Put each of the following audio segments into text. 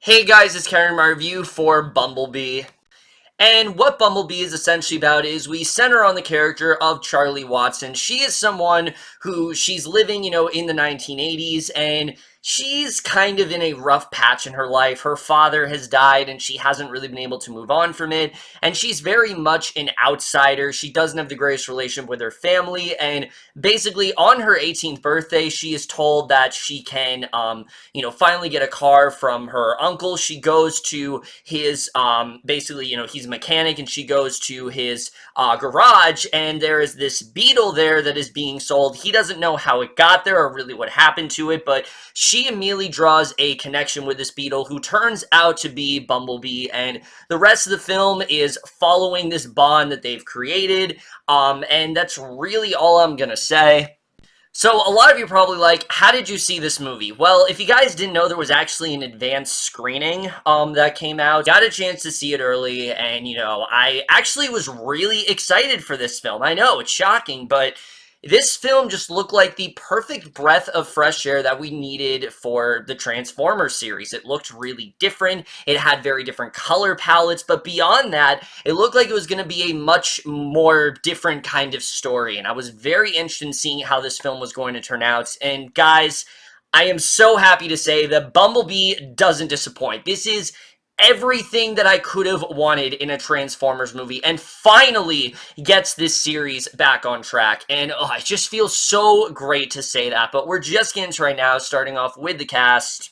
Hey guys, it's Karen, my review for Bumblebee. And what Bumblebee is essentially about is we center on the character of Charlie Watson. She is someone who she's living, in the 1980s, and she's kind of in a rough patch in her life. Her father has died, and she hasn't really been able to move on from it, and she's very much an outsider. She doesn't have the greatest relationship with her family, and basically on her 18th birthday, she is told that she can, finally get a car from her uncle. She goes to his, basically, he's a mechanic, and she goes to his garage, and there is this beetle there that is being sold. He doesn't know how it got there or really what happened to it, but she immediately draws a connection with this beetle who turns out to be Bumblebee, and the rest of the film is following this bond that they've created, and that's really all I'm gonna say. So, a lot of you are probably like, how did you see this movie? Well, if you guys didn't know, there was actually an advanced screening that came out. Got a chance to see it early, and, I actually was really excited for this film. I know, it's shocking, but this film just looked like the perfect breath of fresh air that we needed for the Transformers series. It looked really different. It had very different color palettes, but beyond that, it looked like it was going to be a much more different kind of story, and I was very interested in seeing how this film was going to turn out. And guys, I am so happy to say that Bumblebee doesn't disappoint. This is everything that I could have wanted in a Transformers movie, and finally gets this series back on track. And it just feels so great to say that. But we're just getting to right now, starting off with the cast.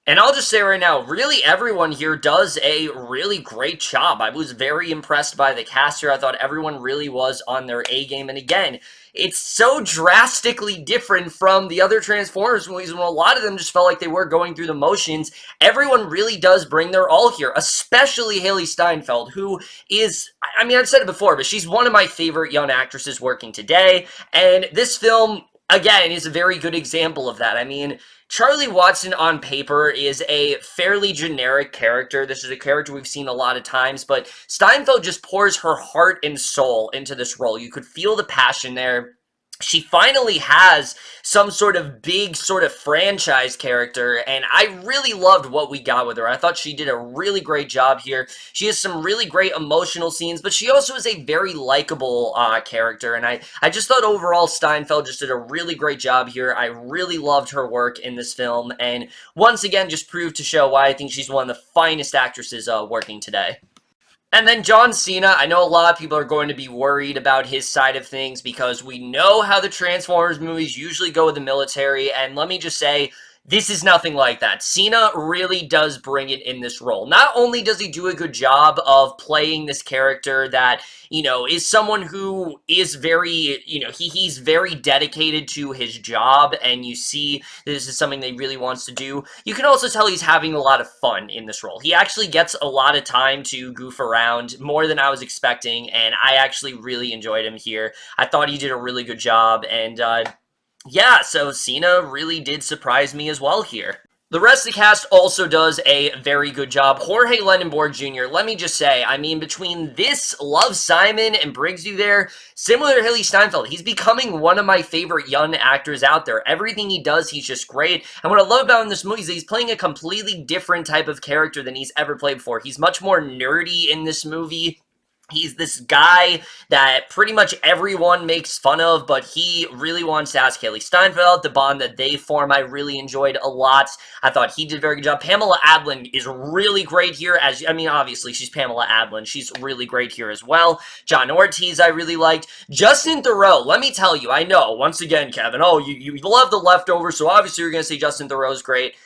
And I'll just say right now, really everyone here does a really great job. I was very impressed by the cast here. I thought everyone really was on their A game. And again, it's so drastically different from the other Transformers movies when a lot of them just felt like they were going through the motions. Everyone really does bring their all here, especially Hailee Steinfeld, who is, I mean, I've said it before, but she's one of my favorite young actresses working today. And this film, again, is a very good example of that. I mean, Charlie Watson on paper is a fairly generic character. This is a character we've seen a lot of times, but Steinfeld just pours her heart and soul into this role. You could feel the passion there. She finally has some sort of big sort of franchise character, and I really loved what we got with her. I thought she did a really great job here. She has some really great emotional scenes, but she also is a very likable character, and I just thought overall Steinfeld just did a really great job here. I really loved her work in this film, and once again just proved to show why I think she's one of the finest actresses working today. And then John Cena, I know a lot of people are going to be worried about his side of things because we know how the Transformers movies usually go with the military, and let me just say, this is nothing like that. Cena really does bring it in this role. Not only does he do a good job of playing this character that, is someone who is very, he's very dedicated to his job, and you see this is something that he really wants to do. You can also tell he's having a lot of fun in this role. He actually gets a lot of time to goof around, more than I was expecting, and I actually really enjoyed him here. I thought he did a really good job, and, yeah, so Cena really did surprise me as well here. The rest of the cast also does a very good job. Jorge Lendeborg Jr., let me just say, I mean, between this, Love Simon, and brings you there, similar to Hailee Steinfeld, he's becoming one of my favorite young actors out there. Everything he does, he's just great. And what I love about him in this movie is that he's playing a completely different type of character than he's ever played before. He's much more nerdy in this movie. He's this guy that pretty much everyone makes fun of, but he really wants to ask Hailee Steinfeld. The bond that they form, I really enjoyed a lot. I thought he did a very good job. Pamela Adlon is really great here. Obviously, she's Pamela Adlon. She's really great here as well. John Ortiz, I really liked. Justin Theroux, let me tell you, I know, once again, Kevin, you love The Leftovers, so obviously you're going to say Justin Theroux's great.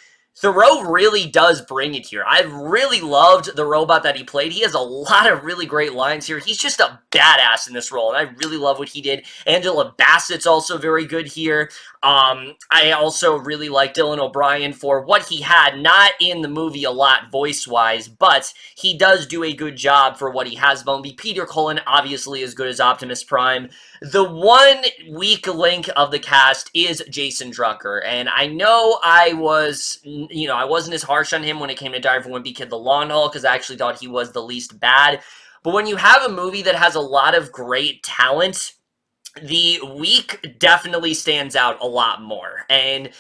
Theroux really does bring it here. I really loved the robot that he played. He has a lot of really great lines here. He's just a badass in this role, and I really love what he did. Angela Bassett's also very good here. I also really like Dylan O'Brien for what he had, not in the movie a lot voice-wise, but he does do a good job for what he has. Bumblebee. Peter Cullen, obviously as good as Optimus Prime. The one weak link of the cast is Jason Drucker, and I know I wasn't as harsh on him when it came to Die for Wimpy Kid the Long Haul, because I actually thought he was the least bad. But when you have a movie that has a lot of great talent, the weak definitely stands out a lot more. And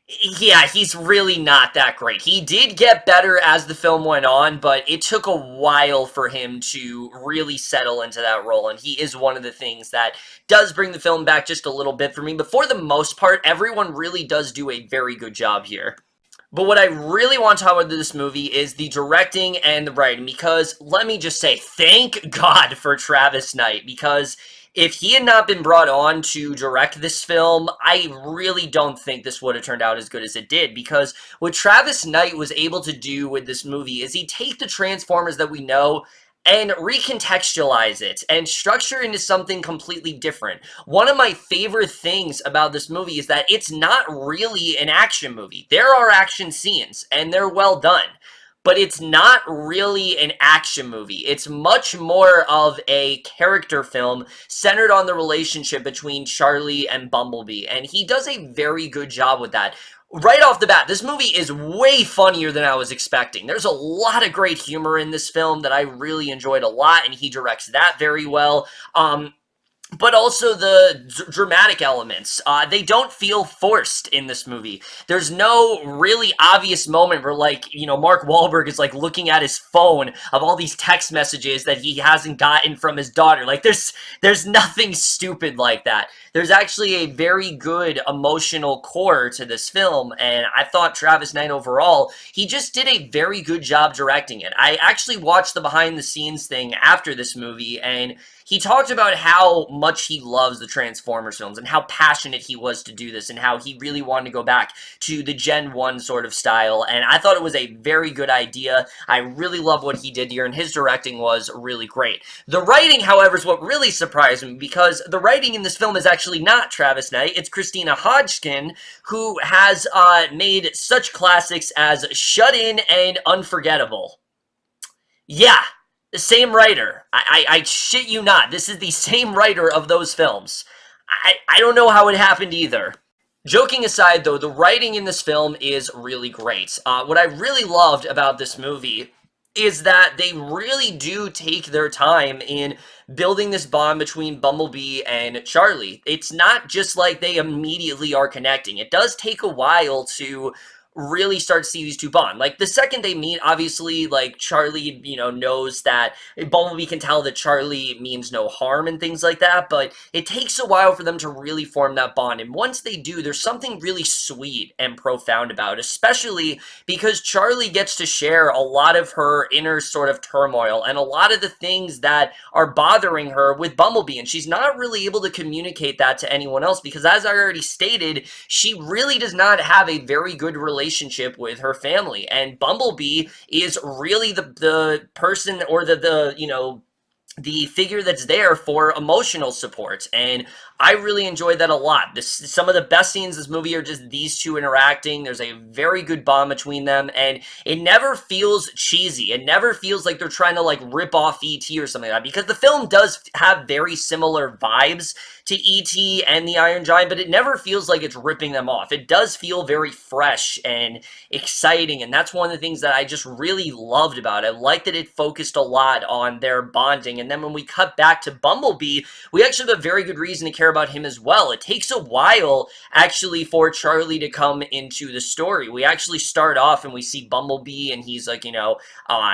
Yeah, he's really not that great. He did get better as the film went on, but it took a while for him to really settle into that role, and he is one of the things that does bring the film back just a little bit for me. But for the most part, everyone really does do a very good job here. But what I really want to talk about this movie is the directing and the writing, because let me just say, thank God for Travis Knight, because if he had not been brought on to direct this film, I really don't think this would have turned out as good as it did, because what Travis Knight was able to do with this movie is he take the Transformers that we know and recontextualize it and structure into something completely different. One of my favorite things about this movie is that it's not really an action movie. There are action scenes, and they're well done, but it's not really an action movie. It's much more of a character film centered on the relationship between Charlie and Bumblebee, and he does a very good job with that. Right off the bat, this movie is way funnier than I was expecting. There's a lot of great humor in this film that I really enjoyed a lot, and he directs that very well. But also the dramatic elements. They don't feel forced in this movie. There's no really obvious moment where, like, you know, Mark Wahlberg is, like, looking at his phone of all these text messages that he hasn't gotten from his daughter. Like, there's nothing stupid like that. There's actually a very good emotional core to this film, and I thought Travis Knight overall, he just did a very good job directing it. I actually watched the behind-the-scenes thing after this movie, and he talked about how much he loves the Transformers films and how passionate he was to do this and how he really wanted to go back to the Gen 1 sort of style, and I thought it was a very good idea. I really love what he did here, and his directing was really great. The writing, however, is what really surprised me, because the writing in this film is actually not Travis Knight. It's Christina Hodson, who has made such classics as Shut In and Unforgettable. Yeah, the same writer. I shit you not. This is the same writer of those films. I don't know how it happened either. Joking aside, though, the writing in this film is really great. What I really loved about this movie is that they really do take their time in building this bond between Bumblebee and Charlie. It's not just like they immediately are connecting. It does take a while to really start to see these two bond. Like, the second they meet, obviously, like, Charlie, you know, knows that Bumblebee can tell that Charlie means no harm and things like that, but it takes a while for them to really form that bond, and once they do, there's something really sweet and profound about it, especially because Charlie gets to share a lot of her inner sort of turmoil and a lot of the things that are bothering her with Bumblebee, and she's not really able to communicate that to anyone else because, as I already stated, she really does not have a very good relationship with her family, and Bumblebee is really the person, or the you know, the figure that's there for emotional support, and I really enjoyed that a lot. Some of the best scenes in this movie are just these two interacting. There's a very good bond between them, and it never feels cheesy. It never feels like they're trying to, like, rip off E.T. or something like that, because the film does have very similar vibes to E.T. and the Iron Giant, but it never feels like it's ripping them off. It does feel very fresh and exciting, and that's one of the things that I just really loved about it. I liked that it focused a lot on their bonding, and then when we cut back to Bumblebee, we actually have a very good reason to care about him as well. It takes a while, actually, for Charlie to come into the story. We actually start off and we see Bumblebee, and he's, like, you know,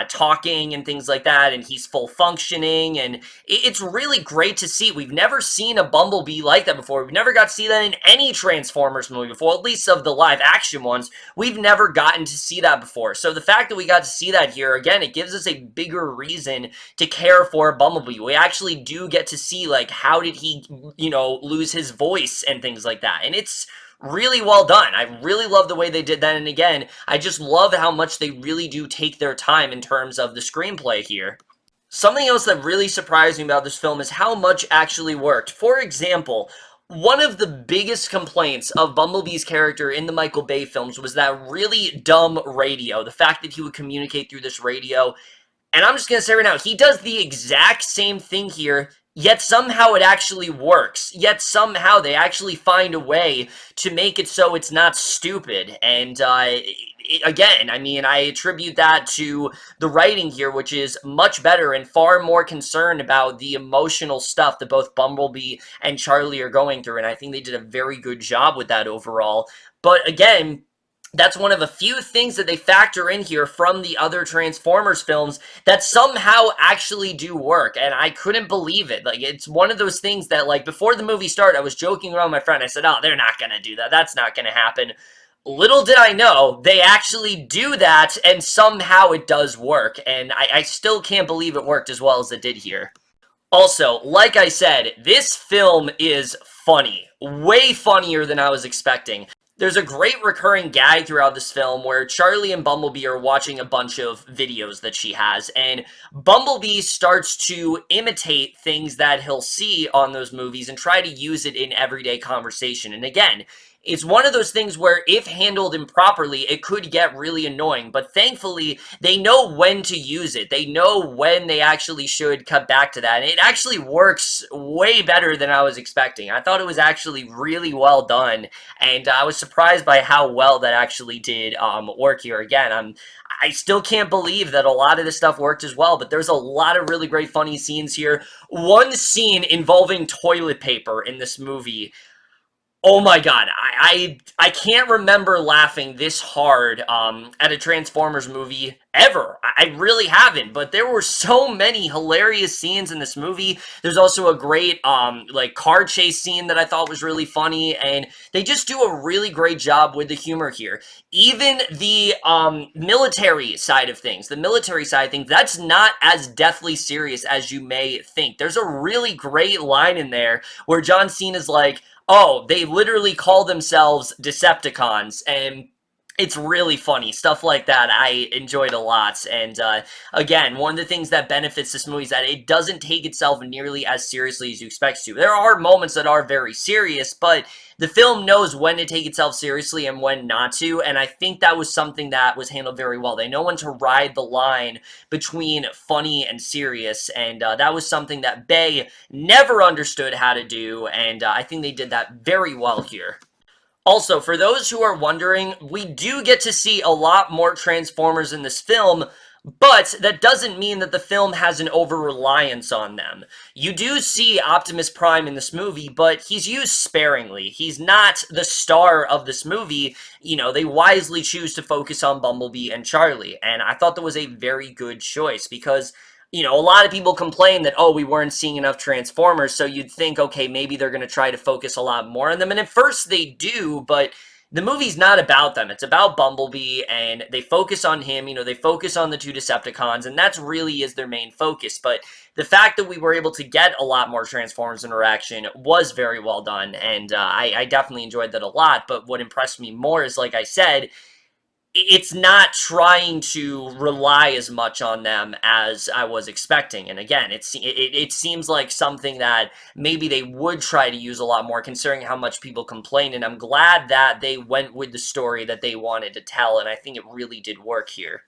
talking and things like that, and he's full functioning, and it's really great to see. We've never seen a Bumblebee like that before. We've never got to see that in any Transformers movie before, at least of the live action ones. We've never gotten to see that before. So the fact that we got to see that here, again, it gives us a bigger reason to care for Bumblebee. We actually do get to see, like, how did he, you know, lose his voice and things like that. And it's really well done. I really love the way they did that, and again, I just love how much they really do take their time in terms of the screenplay here. Something else that really surprised me about this film is how much actually worked. For example, one of the biggest complaints of Bumblebee's character in the Michael Bay films was that really dumb radio, the fact that he would communicate through this radio. And I'm just going to say right now, he does the exact same thing here, yet somehow it actually works. Yet somehow they actually find a way to make it so it's not stupid. And again, I mean, I attribute that to the writing here, which is much better and far more concerned about the emotional stuff that both Bumblebee and Charlie are going through, and I think they did a very good job with that overall. But again, that's one of a few things that they factor in here from the other Transformers films that somehow actually do work, and I couldn't believe it. Like, it's one of those things that, like, before the movie started, I was joking around with my friend. I said, oh, they're not gonna do that. That's not gonna happen. Little did I know, they actually do that, and somehow it does work, and I still can't believe it worked as well as it did here. Also, like I said, this film is funny. Way funnier than I was expecting. There's a great recurring gag throughout this film where Charlie and Bumblebee are watching a bunch of videos that she has, and Bumblebee starts to imitate things that he'll see on those movies and try to use it in everyday conversation. And again, it's one of those things where if handled improperly, it could get really annoying, but thankfully, they know when to use it. They know when they actually should cut back to that, and it actually works way better than I was expecting. I thought it was actually really well done, and I was surprised by how well that actually did work here. Again, I still can't believe that a lot of this stuff worked as well, but there's a lot of really great funny scenes here. One scene involving toilet paper in this movie, oh my god, I can't remember laughing this hard at a Transformers movie ever. I really haven't, but there were so many hilarious scenes in this movie. There's also a great like car chase scene that I thought was really funny, and they just do a really great job with the humor here. Even the military side of things, that's not as deathly serious as you may think. There's a really great line in there where John Cena's like, oh, they literally call themselves Decepticons, and it's really funny. Stuff like that I enjoyed a lot, and again, one of the things that benefits this movie is that it doesn't take itself nearly as seriously as you expect to. There are moments that are very serious, but the film knows when to take itself seriously and when not to, and I think that was something that was handled very well. They know when to ride the line between funny and serious, and that was something that Bay never understood how to do, and I think they did that very well here. Also, for those who are wondering, we do get to see a lot more Transformers in this film, but that doesn't mean that the film has an over-reliance on them. You do see Optimus Prime in this movie, but he's used sparingly. He's not the star of this movie. You know, they wisely choose to focus on Bumblebee and Charlie, and I thought that was a very good choice because, you know, a lot of people complain that, oh, we weren't seeing enough Transformers, so you'd think, okay, maybe they're going to try to focus a lot more on them, and at first they do, but the movie's not about them. It's about Bumblebee, and they focus on him, you know, they focus on the two Decepticons, and that's really is their main focus, but the fact that we were able to get a lot more Transformers interaction was very well done, and I definitely enjoyed that a lot, but what impressed me more is, like I said, it's not trying to rely as much on them as I was expecting. And again, it seems like something that maybe they would try to use a lot more considering how much people complain. And I'm glad that they went with the story that they wanted to tell. And I think it really did work here.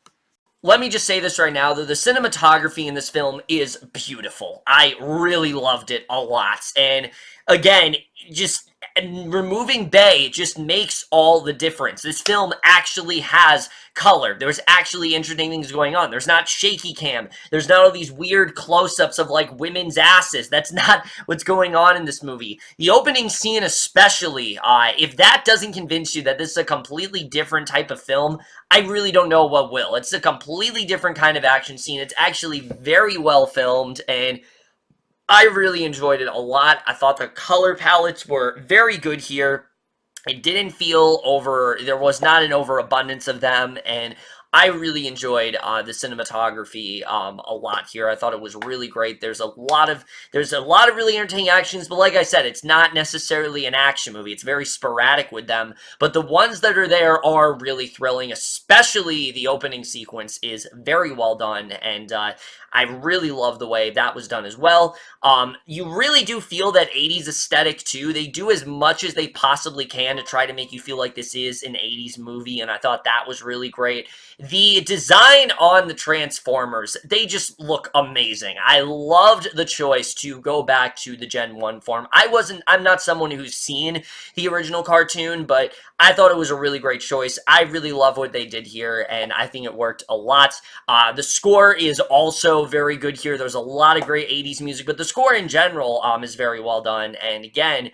Let me just say this right now, though, the cinematography in this film is beautiful. I really loved it a lot. And again, just removing Bay just makes all the difference. This film actually has color. There's actually interesting things going on. There's not shaky cam. There's not all these weird close-ups of, like, women's asses. That's not what's going on in this movie. The opening scene especially, if that doesn't convince you that this is a completely different type of film, I really don't know what will. It's a completely different kind of action scene. It's actually very well filmed, and I really enjoyed it a lot. I thought the color palettes were very good here. It didn't feel there was not an overabundance of them, and I really enjoyed the cinematography a lot here. I thought it was really great. There's a lot of really entertaining actions, but like I said, it's not necessarily an action movie. It's very sporadic with them, but the ones that are there are really thrilling, especially the opening sequence is very well done, and I really love the way that was done as well. You really do feel that 80s aesthetic too. They do as much as they possibly can to try to make you feel like this is an 80s movie, and I thought that was really great. The design on the Transformers, they just look amazing. I loved the choice to go back to the Gen 1 form. I'm not someone who's seen the original cartoon, but I thought it was a really great choice. I really love what they did here, and I think it worked a lot. The score is also very good here. There's a lot of great 80s music, but the score in general is very well done, and again,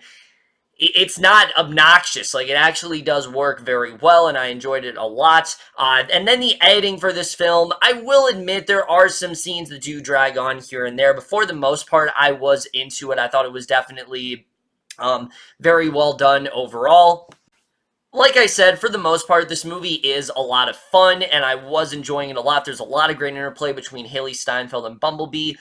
it's not obnoxious. Like, it actually does work very well, and I enjoyed it a lot. And then the editing for this film, I will admit there are some scenes that do drag on here and there, but for the most part, I was into it. I thought it was definitely very well done overall. Like I said, for the most part, this movie is a lot of fun, and I was enjoying it a lot. There's a lot of great interplay between Hailee Steinfeld and Bumblebee,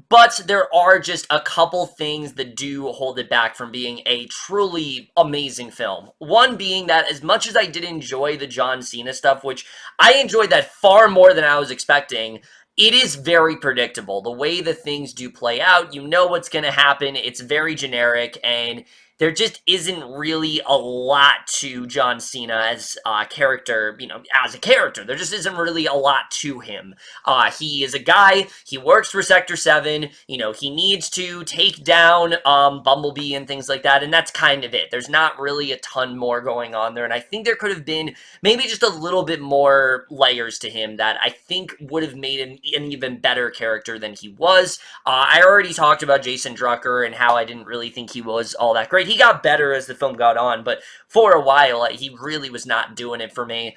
but there are just a couple things that do hold it back from being a truly amazing film. One being that as much as I did enjoy the John Cena stuff, which I enjoyed that far more than I was expecting, it is very predictable. The way the things do play out, you know what's going to happen. It's very generic, and there just isn't really a lot to John Cena as a character, as a character. There just isn't really a lot to him. He is a guy, he works for Sector 7, he needs to take down Bumblebee and things like that, and that's kind of it. There's not really a ton more going on there, and I think there could have been maybe just a little bit more layers to him that I think would have made him an even better character than he was. I already talked about Jason Drucker and how I didn't really think he was all that great. He got better as the film got on, but for a while, he really was not doing it for me.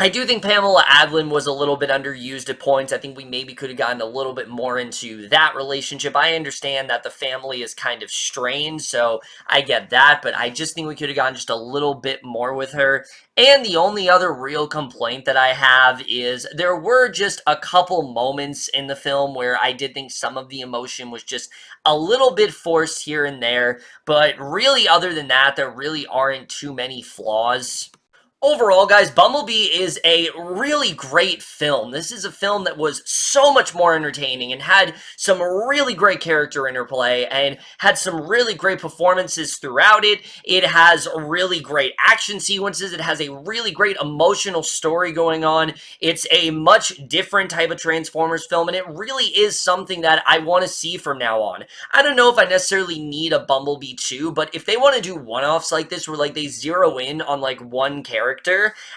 I do think Pamela Adlon was a little bit underused at points. I think we maybe could have gotten a little bit more into that relationship. I understand that the family is kind of strained, so I get that, but I just think we could have gotten just a little bit more with her. And the only other real complaint that I have is there were just a couple moments in the film where I did think some of the emotion was just a little bit forced here and there, but really other than that, there really aren't too many flaws. Overall, guys, Bumblebee is a really great film. This is a film that was so much more entertaining and had some really great character interplay and had some really great performances throughout it. It has really great action sequences. It has a really great emotional story going on. It's a much different type of Transformers film, and it really is something that I want to see from now on. I don't know if I necessarily need a Bumblebee 2, but if they want to do one-offs like this where they zero in on one character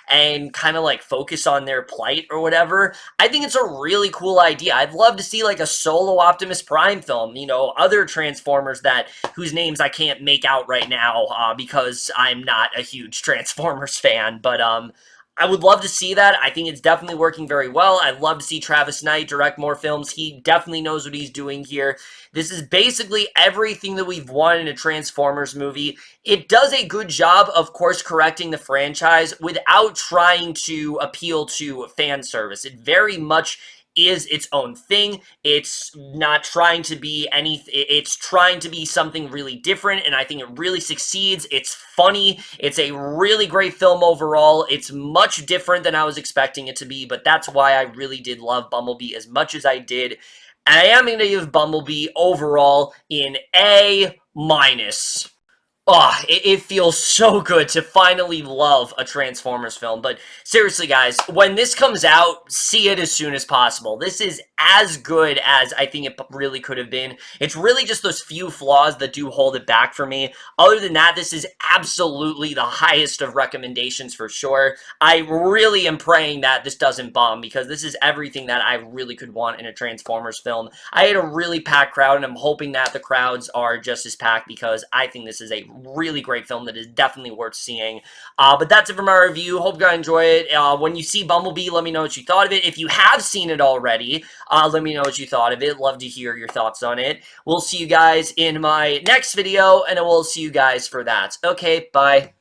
and kind of focus on their plight or whatever, I think it's a really cool idea. I'd love to see a solo Optimus Prime film, other Transformers whose names I can't make out right now because I'm not a huge Transformers fan, but I would love to see that. I think it's definitely working very well. I'd love to see Travis Knight direct more films. He definitely knows what he's doing here. This is basically everything that we've wanted in a Transformers movie. It does a good job of course correcting the franchise without trying to appeal to fan service. It very much is its own thing. It's not trying to be anything. It's trying to be something really different, and I think it really succeeds. It's funny. It's a really great film overall. It's much different than I was expecting it to be, but that's why I really did love Bumblebee as much as I did. And I am going to give Bumblebee overall an A-. Oh, it feels so good to finally love a Transformers film. But seriously, guys, when this comes out, see it as soon as possible. This is as good as I think it really could have been. It's really just those few flaws that do hold it back for me. Other than that, this is absolutely the highest of recommendations for sure. I really am praying that this doesn't bomb, because this is everything that I really could want in a Transformers film. I had a really packed crowd, and I'm hoping that the crowds are just as packed, because I think this is a really great film that is definitely worth seeing. But that's it for my review. Hope you guys enjoy it. When you see Bumblebee, let me know what you thought of it. If you have seen it already, let me know what you thought of it. Love to hear your thoughts on it. We'll see you guys in my next video, and I will see you guys for that. Okay, bye.